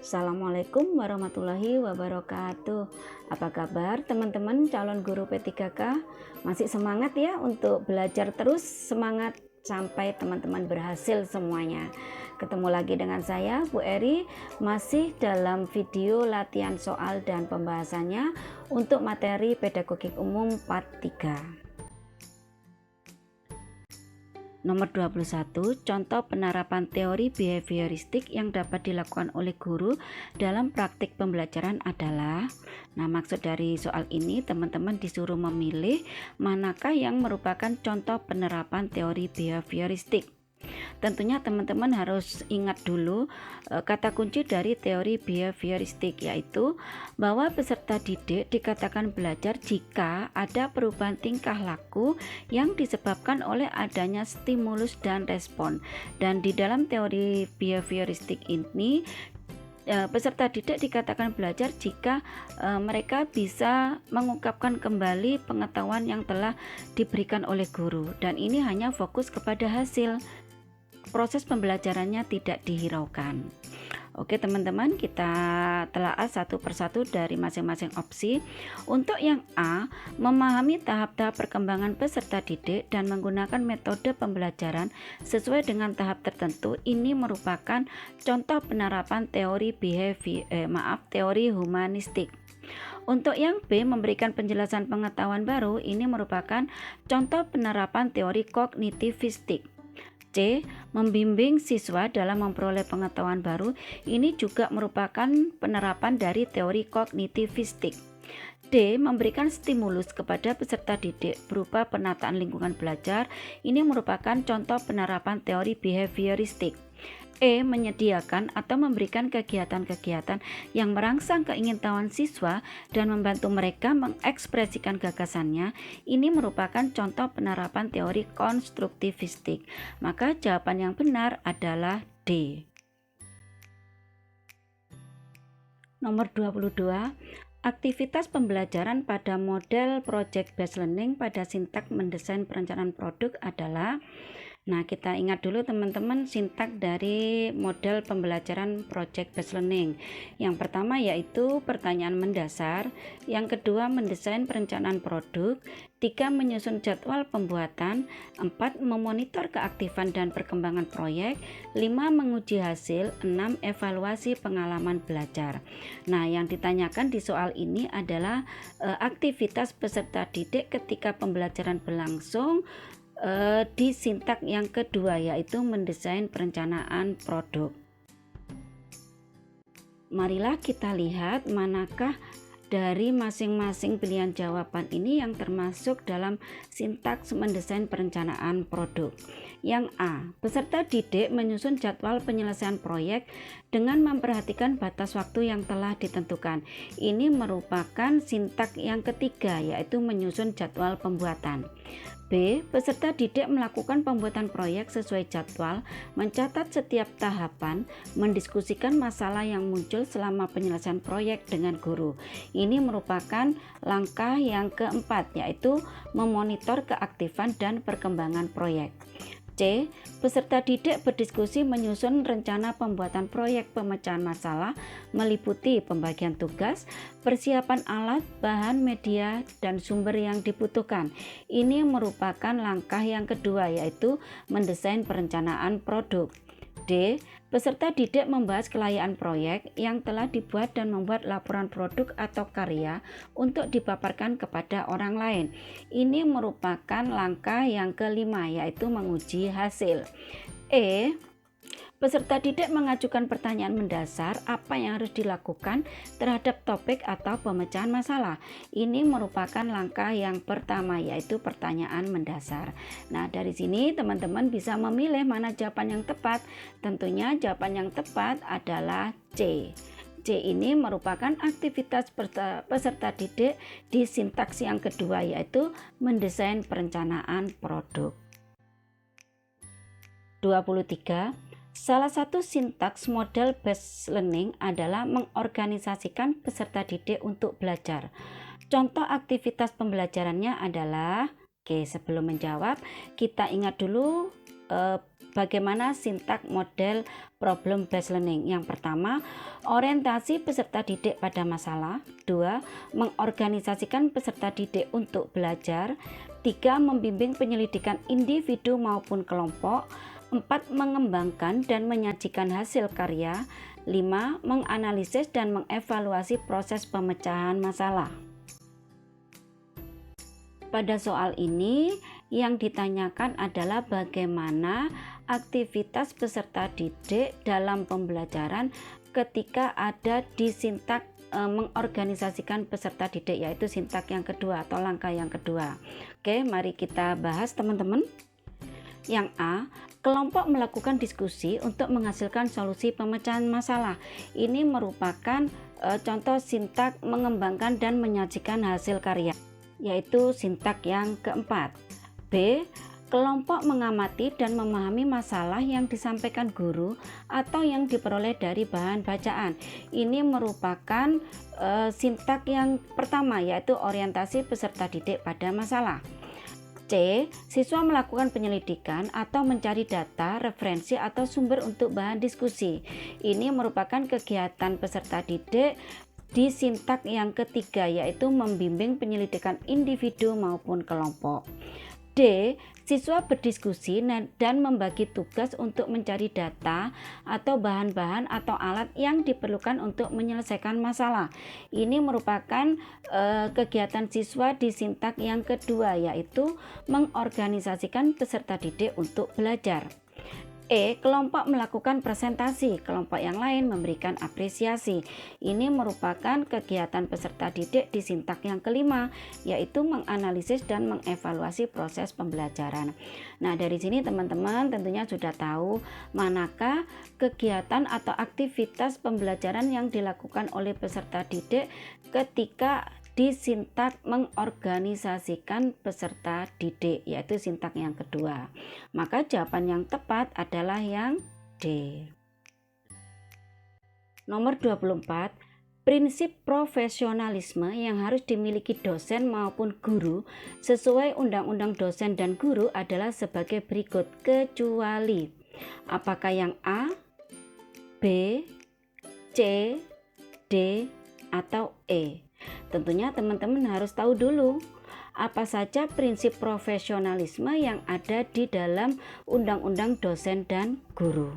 Assalamualaikum warahmatullahi wabarakatuh. Apa kabar teman-teman calon guru P3K? Masih semangat ya untuk belajar terus, semangat sampai teman-teman berhasil semuanya. Ketemu lagi dengan saya Bu Eri, masih dalam video latihan soal dan pembahasannya untuk materi pedagogik umum part 3. Nomor 21, contoh penerapan teori behavioristik yang dapat dilakukan oleh guru dalam praktik pembelajaran adalah. Nah, maksud dari soal ini teman-teman disuruh memilih manakah yang merupakan contoh penerapan teori behavioristik. Tentunya teman-teman harus ingat dulu kata kunci dari teori behavioristik, yaitu bahwa peserta didik dikatakan belajar jika ada perubahan tingkah laku yang disebabkan oleh adanya stimulus dan respon. Dan di dalam teori behavioristik ini peserta didik dikatakan belajar jika mereka bisa mengungkapkan kembali pengetahuan yang telah diberikan oleh guru, dan ini hanya fokus kepada hasil. Proses pembelajarannya tidak dihiraukan. Oke teman-teman, kita telaah satu persatu dari masing-masing opsi. Untuk yang A, memahami tahap-tahap perkembangan peserta didik dan menggunakan metode pembelajaran sesuai dengan tahap tertentu, ini merupakan contoh penerapan teori teori humanistik. Untuk yang B, memberikan penjelasan pengetahuan baru, ini merupakan contoh penerapan teori kognitivistik. C, membimbing siswa dalam memperoleh pengetahuan baru, ini juga merupakan penerapan dari teori kognitivistik. D, memberikan stimulus kepada peserta didik berupa penataan lingkungan belajar, ini merupakan contoh penerapan teori behavioristik. E, menyediakan atau memberikan kegiatan-kegiatan yang merangsang keingintahuan siswa dan membantu mereka mengekspresikan gagasannya, ini merupakan contoh penerapan teori konstruktivistik. Maka jawaban yang benar adalah D. Nomor 22, aktivitas pembelajaran pada model project based learning pada sintak mendesain perencanaan produk adalah. Nah, kita ingat dulu teman-teman sintak dari model pembelajaran project based learning. Yang pertama yaitu pertanyaan mendasar, yang kedua mendesain perencanaan produk, 3 menyusun jadwal pembuatan, 4 memonitor keaktifan dan perkembangan proyek, 5 menguji hasil, 6 evaluasi pengalaman belajar. Nah, yang ditanyakan di soal ini adalah aktivitas peserta didik ketika pembelajaran berlangsung di sintak yang kedua, yaitu mendesain perencanaan produk. Marilah kita lihat manakah dari masing-masing pilihan jawaban ini yang termasuk dalam sintaks mendesain perencanaan produk. Yang A, peserta didik menyusun jadwal penyelesaian proyek dengan memperhatikan batas waktu yang telah ditentukan. Ini merupakan sintak yang ketiga, yaitu menyusun jadwal pembuatan. B, peserta didik melakukan pembuatan proyek sesuai jadwal, mencatat setiap tahapan, mendiskusikan masalah yang muncul selama penyelesaian proyek dengan guru. Ini merupakan langkah yang keempat, yaitu memonitor keaktifan dan perkembangan proyek. C, peserta didik berdiskusi menyusun rencana pembuatan proyek pemecahan masalah meliputi pembagian tugas, persiapan alat, bahan, media, dan sumber yang dibutuhkan. Ini merupakan langkah yang kedua, yaitu mendesain perencanaan produk. D, peserta didik membahas kelayakan proyek yang telah dibuat dan membuat laporan produk atau karya untuk dipaparkan kepada orang lain. Ini merupakan langkah yang kelima, yaitu menguji hasil. E, peserta didik mengajukan pertanyaan mendasar apa yang harus dilakukan terhadap topik atau pemecahan masalah. Ini merupakan langkah yang pertama, yaitu pertanyaan mendasar. Nah, dari sini teman-teman bisa memilih mana jawaban yang tepat. Tentunya jawaban yang tepat adalah C. C ini merupakan aktivitas peserta didik di sintaks yang kedua, yaitu mendesain perencanaan produk. 23. Salah satu sintaks model based learning adalah mengorganisasikan peserta didik untuk belajar. Contoh aktivitas pembelajarannya adalah, sebelum menjawab, kita ingat dulu bagaimana sintak model problem based learning. Yang pertama, orientasi peserta didik pada masalah. 2, mengorganisasikan peserta didik untuk belajar. 3, membimbing penyelidikan individu maupun kelompok. 4, mengembangkan dan menyajikan hasil karya. 5, menganalisis dan mengevaluasi proses pemecahan masalah. Pada soal ini yang ditanyakan adalah bagaimana aktivitas peserta didik dalam pembelajaran ketika ada di sintak mengorganisasikan peserta didik, yaitu sintak yang kedua atau langkah yang kedua. Oke, mari kita bahas teman-teman. Yang A, kelompok melakukan diskusi untuk menghasilkan solusi pemecahan masalah. Ini merupakan contoh sintak mengembangkan dan menyajikan hasil karya, yaitu sintak yang keempat. B, kelompok mengamati dan memahami masalah yang disampaikan guru atau yang diperoleh dari bahan bacaan. Ini merupakan sintak yang pertama, yaitu orientasi peserta didik pada masalah. C, siswa melakukan penyelidikan atau mencari data, referensi atau sumber untuk bahan diskusi. Ini merupakan kegiatan peserta didik di sintak yang ketiga, yaitu membimbing penyelidikan individu maupun kelompok. D, siswa berdiskusi dan membagi tugas untuk mencari data atau bahan-bahan atau alat yang diperlukan untuk menyelesaikan masalah. Ini merupakan kegiatan siswa di sintak yang kedua, yaitu mengorganisasikan peserta didik untuk belajar. E, kelompok melakukan presentasi, kelompok yang lain memberikan apresiasi. Ini merupakan kegiatan peserta didik di sintak yang kelima, yaitu menganalisis dan mengevaluasi proses pembelajaran. Nah, dari sini teman-teman tentunya sudah tahu manakah kegiatan atau aktivitas pembelajaran yang dilakukan oleh peserta didik ketika di sintak mengorganisasikan peserta didik, yaitu sintak yang kedua. Maka jawaban yang tepat adalah yang D. Nomor 24, prinsip profesionalisme yang harus dimiliki dosen maupun guru sesuai Undang-Undang Dosen dan Guru adalah sebagai berikut, kecuali apakah yang A, B, C, D, atau E? Tentunya teman-teman harus tahu dulu apa saja prinsip profesionalisme yang ada di dalam Undang-Undang Dosen dan Guru.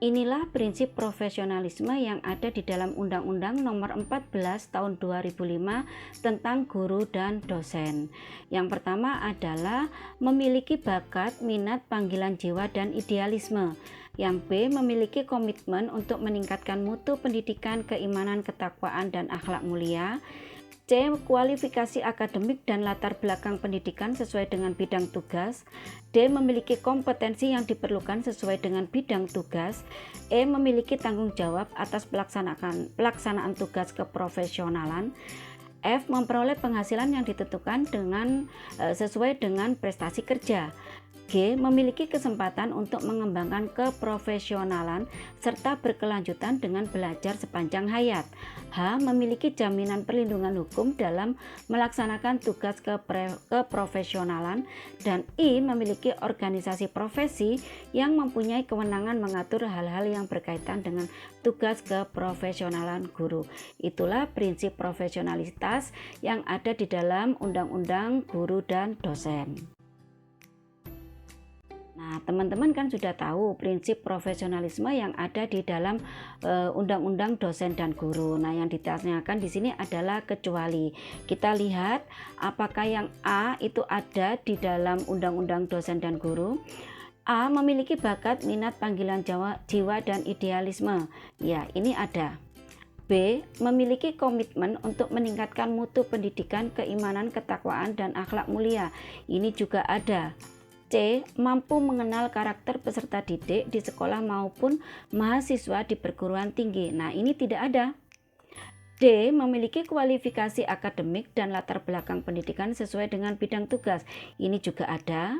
Inilah prinsip profesionalisme yang ada di dalam Undang-Undang Nomor 14 Tahun 2005 tentang guru dan dosen. Yang pertama adalah memiliki bakat, minat, panggilan jiwa, dan idealisme. Yang B, memiliki komitmen untuk meningkatkan mutu pendidikan, keimanan, ketakwaan, dan akhlak mulia. C, kualifikasi akademik dan latar belakang pendidikan sesuai dengan bidang tugas. D, memiliki kompetensi yang diperlukan sesuai dengan bidang tugas. E, memiliki tanggung jawab atas pelaksanaan tugas keprofesionalan. F, memperoleh penghasilan yang ditentukan sesuai dengan prestasi kerja. G, memiliki kesempatan untuk mengembangkan keprofesionalan serta berkelanjutan dengan belajar sepanjang hayat. H, memiliki jaminan perlindungan hukum dalam melaksanakan tugas keprofesionalan. Dan I, memiliki organisasi profesi yang mempunyai kewenangan mengatur hal-hal yang berkaitan dengan tugas keprofesionalan guru. Itulah prinsip profesionalitas yang ada di dalam Undang-Undang Guru dan Dosen. Nah, teman-teman kan sudah tahu prinsip profesionalisme yang ada di dalam Undang-Undang Dosen dan Guru. Nah, yang ditanyakan di sini adalah kecuali. Kita lihat apakah yang A itu ada di dalam Undang-Undang Dosen dan Guru. A, memiliki bakat, minat, panggilan jiwa, dan idealisme. Ya, ini ada. B, memiliki komitmen untuk meningkatkan mutu pendidikan, keimanan, ketakwaan, dan akhlak mulia. Ini juga ada. C, mampu mengenal karakter peserta didik di sekolah maupun mahasiswa di perguruan tinggi. Nah, ini tidak ada. D, memiliki kualifikasi akademik dan latar belakang pendidikan sesuai dengan bidang tugas. Ini juga ada.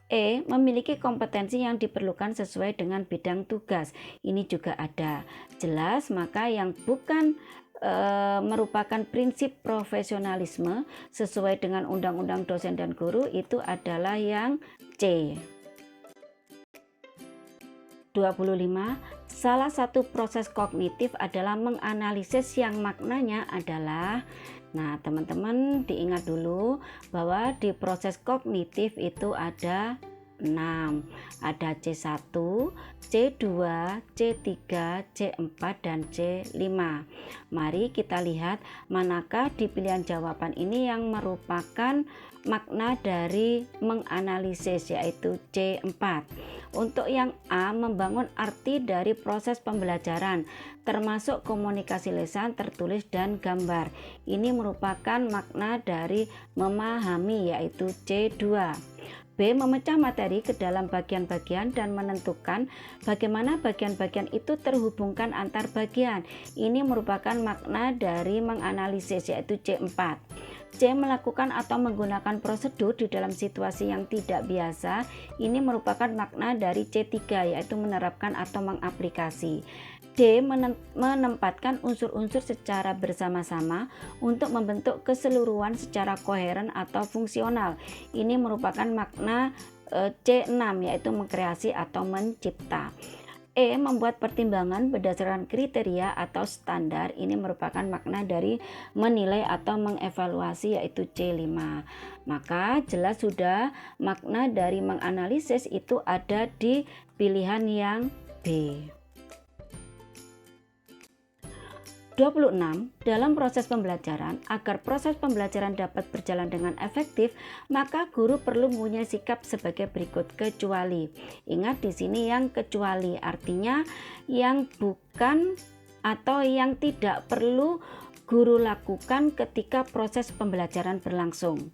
E, memiliki kompetensi yang diperlukan sesuai dengan bidang tugas. Ini juga ada. Jelas, maka yang bukan merupakan prinsip profesionalisme sesuai dengan Undang-Undang Dosen dan Guru itu adalah yang C. 25. Salah satu proses kognitif adalah menganalisis yang maknanya adalah. Nah, teman-teman diingat dulu bahwa di proses kognitif itu ada 6. Ada C1, C2, C3, C4, dan C5. Mari kita lihat manakah di pilihan jawaban ini yang merupakan makna dari menganalisis, yaitu C4. Untuk yang A, membangun arti dari proses pembelajaran termasuk komunikasi lisan, tertulis, dan gambar. Ini merupakan makna dari memahami, yaitu C2. B, memecah materi ke dalam bagian-bagian dan menentukan bagaimana bagian-bagian itu terhubungkan antar bagian. Ini merupakan makna dari menganalisis, yaitu C4. C, melakukan atau menggunakan prosedur di dalam situasi yang tidak biasa. Ini merupakan makna dari C3, yaitu menerapkan atau mengaplikasi. D, menempatkan unsur-unsur secara bersama-sama untuk membentuk keseluruhan secara koheren atau fungsional. Ini merupakan makna C6, yaitu mengkreasi atau mencipta. E, membuat pertimbangan berdasarkan kriteria atau standar. Ini merupakan makna dari menilai atau mengevaluasi, yaitu C5. Maka jelas sudah makna dari menganalisis itu ada di pilihan yang B. 26. Dalam proses pembelajaran, agar proses pembelajaran dapat berjalan dengan efektif, maka guru perlu mempunyai sikap sebagai berikut. Kecuali. Ingat di sini yang kecuali artinya yang bukan atau yang tidak perlu guru lakukan ketika proses pembelajaran berlangsung.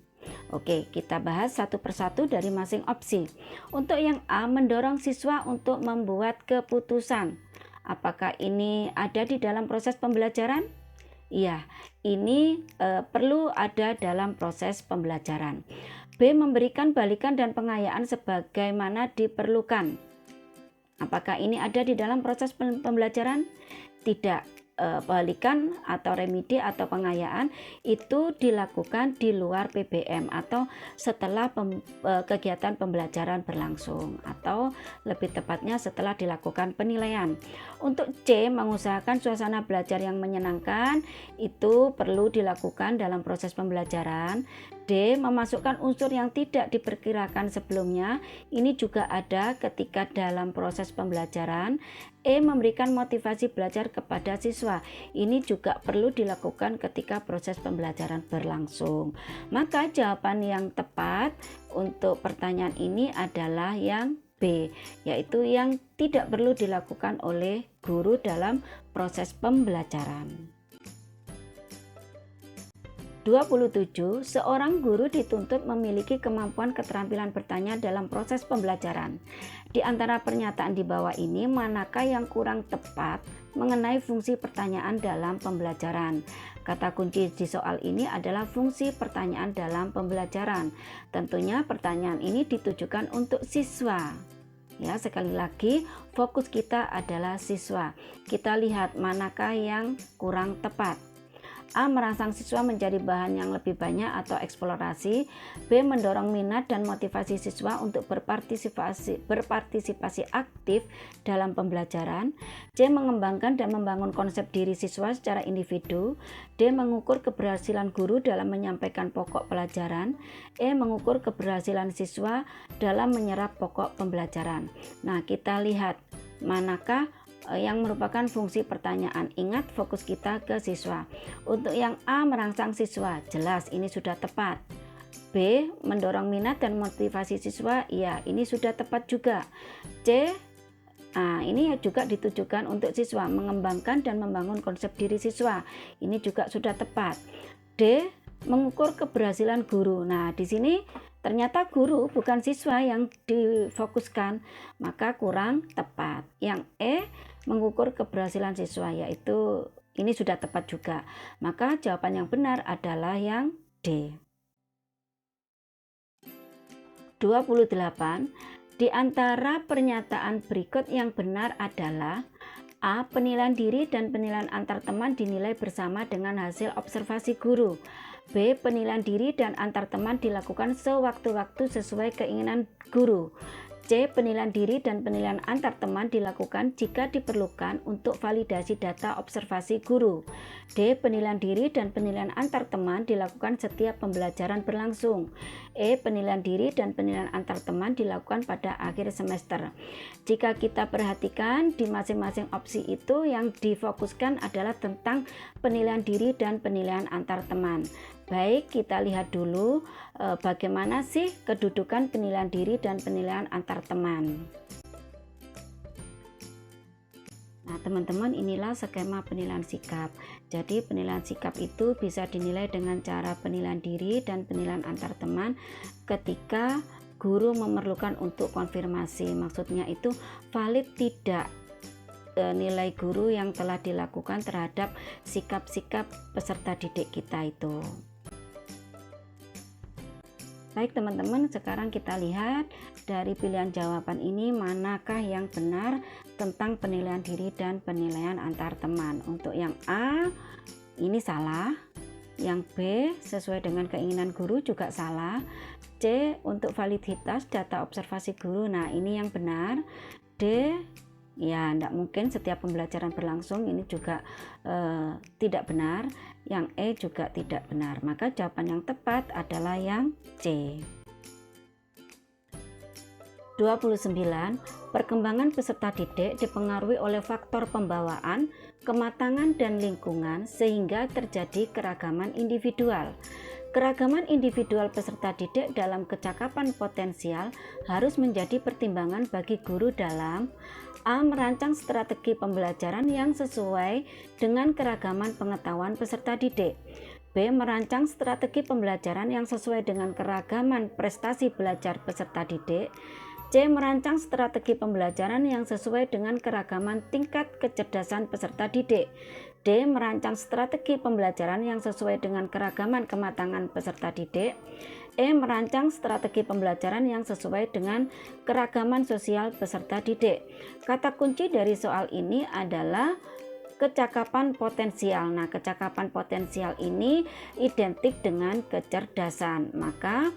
Oke, kita bahas satu persatu dari masing opsi. Untuk yang A, mendorong siswa untuk membuat keputusan. Apakah ini ada di dalam proses pembelajaran? Iya, ini perlu ada dalam proses pembelajaran. B, memberikan balikan dan pengayaan sebagaimana diperlukan. Apakah ini ada di dalam proses pembelajaran? Tidak. Balikan atau remedi atau pengayaan itu dilakukan di luar PBM atau setelah kegiatan pembelajaran berlangsung, atau lebih tepatnya setelah dilakukan penilaian. Untuk C, mengusahakan suasana belajar yang menyenangkan, itu perlu dilakukan dalam proses pembelajaran. D, memasukkan unsur yang tidak diperkirakan sebelumnya, ini juga ada ketika dalam proses pembelajaran. E, memberikan motivasi belajar kepada siswa, ini juga perlu dilakukan ketika proses pembelajaran berlangsung. Maka jawaban yang tepat untuk pertanyaan ini adalah yang B, yaitu yang tidak perlu dilakukan oleh guru dalam proses pembelajaran. 27. Seorang guru dituntut memiliki kemampuan keterampilan bertanya dalam proses pembelajaran. Di antara pernyataan di bawah ini, manakah yang kurang tepat mengenai fungsi pertanyaan dalam pembelajaran? Kata kunci di soal ini adalah fungsi pertanyaan dalam pembelajaran. Tentunya pertanyaan ini ditujukan untuk siswa. Ya, sekali lagi fokus kita adalah siswa. Kita lihat manakah yang kurang tepat. A, merangsang siswa menjadi bahan yang lebih banyak atau eksplorasi. B, mendorong minat dan motivasi siswa untuk berpartisipasi aktif dalam pembelajaran. C, mengembangkan dan membangun konsep diri siswa secara individu. D, mengukur keberhasilan guru dalam menyampaikan pokok pelajaran. E, mengukur keberhasilan siswa dalam menyerap pokok pembelajaran. Nah, kita lihat manakah yang merupakan fungsi pertanyaan. Ingat, fokus kita ke siswa. Untuk yang A, merangsang siswa, jelas ini sudah tepat. B, mendorong minat dan motivasi siswa, ya ini sudah tepat juga. C, ini juga ditujukan untuk siswa, mengembangkan dan membangun konsep diri siswa, ini juga sudah tepat. D, mengukur keberhasilan guru. Nah, di sini ternyata guru bukan siswa yang difokuskan, maka kurang tepat. Yang E, mengukur keberhasilan siswa, yaitu ini sudah tepat juga. Maka jawaban yang benar adalah yang D. 28. Di antara pernyataan berikut yang benar adalah A. Penilaian diri dan penilaian antar teman dinilai bersama dengan hasil observasi guru. B. Penilaian diri dan antar teman dilakukan sewaktu-waktu sesuai keinginan guru. C. Penilaian diri dan penilaian antar teman dilakukan jika diperlukan untuk validasi data observasi guru. D. Penilaian diri dan penilaian antar teman dilakukan setiap pembelajaran berlangsung. E. Penilaian diri dan penilaian antar teman dilakukan pada akhir semester. Jika kita perhatikan di masing-masing opsi itu yang difokuskan adalah tentang penilaian diri dan penilaian antar teman. Baik, kita lihat dulu bagaimana sih kedudukan penilaian diri dan penilaian antar teman. Nah, teman-teman, inilah skema penilaian sikap. Jadi, penilaian sikap itu bisa dinilai dengan cara penilaian diri dan penilaian antar teman ketika guru memerlukan untuk konfirmasi. Maksudnya itu valid tidak nilai guru yang telah dilakukan terhadap sikap-sikap peserta didik kita itu. Baik teman-teman, sekarang kita lihat dari pilihan jawaban ini manakah yang benar tentang penilaian diri dan penilaian antar teman. Untuk yang A ini salah, yang B sesuai dengan keinginan guru juga salah, C untuk validitas data observasi guru, nah ini yang benar, D ya tidak mungkin setiap pembelajaran berlangsung, ini juga tidak benar, yang E juga tidak benar. Maka jawaban yang tepat adalah yang C. 29. Perkembangan peserta didik dipengaruhi oleh faktor pembawaan, kematangan dan lingkungan sehingga terjadi keragaman individual. Keragaman individual peserta didik dalam kecakapan potensial harus menjadi pertimbangan bagi guru dalam A. Merancang strategi pembelajaran yang sesuai dengan keragaman pengetahuan peserta didik. B. Merancang strategi pembelajaran yang sesuai dengan keragaman prestasi belajar peserta didik. C. Merancang strategi pembelajaran yang sesuai dengan keragaman tingkat kecerdasan peserta didik. D. Merancang strategi pembelajaran yang sesuai dengan keragaman kematangan peserta didik. E. Merancang strategi pembelajaran yang sesuai dengan keragaman sosial peserta didik. Kata kunci dari soal ini adalah kecakapan potensial. Nah, kecakapan potensial ini identik dengan kecerdasan. Maka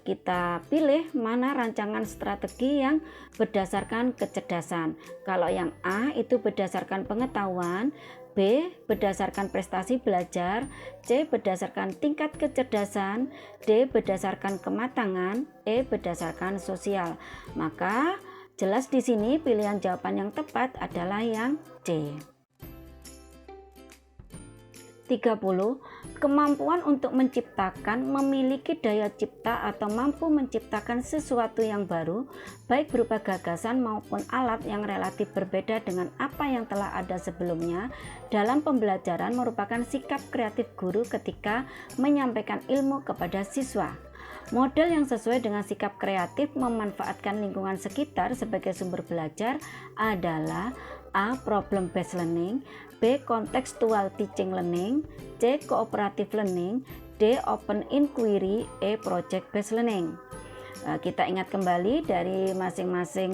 kita pilih mana rancangan strategi yang berdasarkan kecerdasan. Kalau yang A itu berdasarkan pengetahuan, B berdasarkan prestasi belajar, C berdasarkan tingkat kecerdasan, D berdasarkan kematangan, E berdasarkan sosial. Maka jelas di sini pilihan jawaban yang tepat adalah yang C. 30. Kemampuan untuk menciptakan, memiliki daya cipta atau mampu menciptakan sesuatu yang baru, baik berupa gagasan maupun alat yang relatif berbeda dengan apa yang telah ada sebelumnya dalam pembelajaran merupakan sikap kreatif guru ketika menyampaikan ilmu kepada siswa. Model yang sesuai dengan sikap kreatif memanfaatkan lingkungan sekitar sebagai sumber belajar adalah A. Problem based learning, B. Contextual teaching learning, C. Cooperative learning, D. Open inquiry, E. Project based learning. Kita ingat kembali dari masing-masing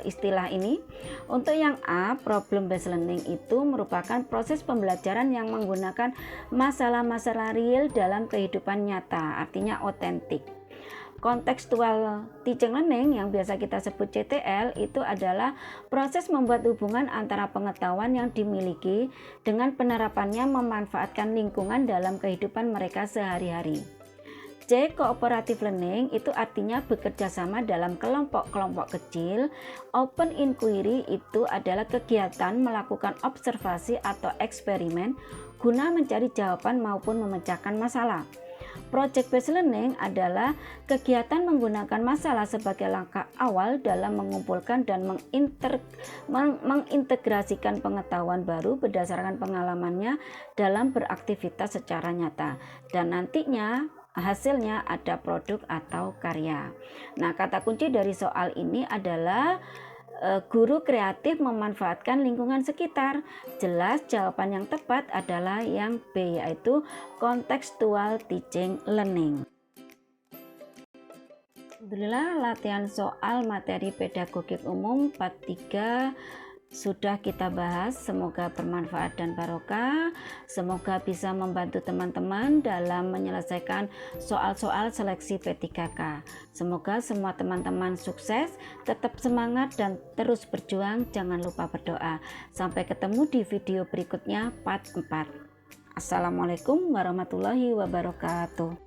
istilah ini. Untuk yang A, problem based learning itu merupakan proses pembelajaran yang menggunakan masalah-masalah real dalam kehidupan nyata, artinya otentik. Contextual teaching learning yang biasa kita sebut CTL itu adalah proses membuat hubungan antara pengetahuan yang dimiliki dengan penerapannya memanfaatkan lingkungan dalam kehidupan mereka sehari-hari. C. Cooperative learning itu artinya bekerja sama dalam kelompok-kelompok kecil. Open inquiry itu adalah kegiatan melakukan observasi atau eksperimen guna mencari jawaban maupun memecahkan masalah. Project based learning adalah kegiatan menggunakan masalah sebagai langkah awal dalam mengumpulkan dan mengintegrasikan pengetahuan baru berdasarkan pengalamannya dalam beraktivitas secara nyata, dan nantinya hasilnya ada produk atau karya. Nah, kata kunci dari soal ini adalah guru kreatif memanfaatkan lingkungan sekitar. Jelas jawaban yang tepat adalah yang B, yaitu contextual teaching learning. Alhamdulillah, latihan soal materi pedagogik umum part 3 sudah kita bahas. Semoga bermanfaat dan barokah. Semoga bisa membantu teman-teman dalam menyelesaikan soal-soal seleksi P3K. Semoga semua teman-teman sukses, tetap semangat dan terus berjuang. Jangan lupa berdoa. Sampai ketemu di video berikutnya part 4. Assalamualaikum warahmatullahi wabarakatuh.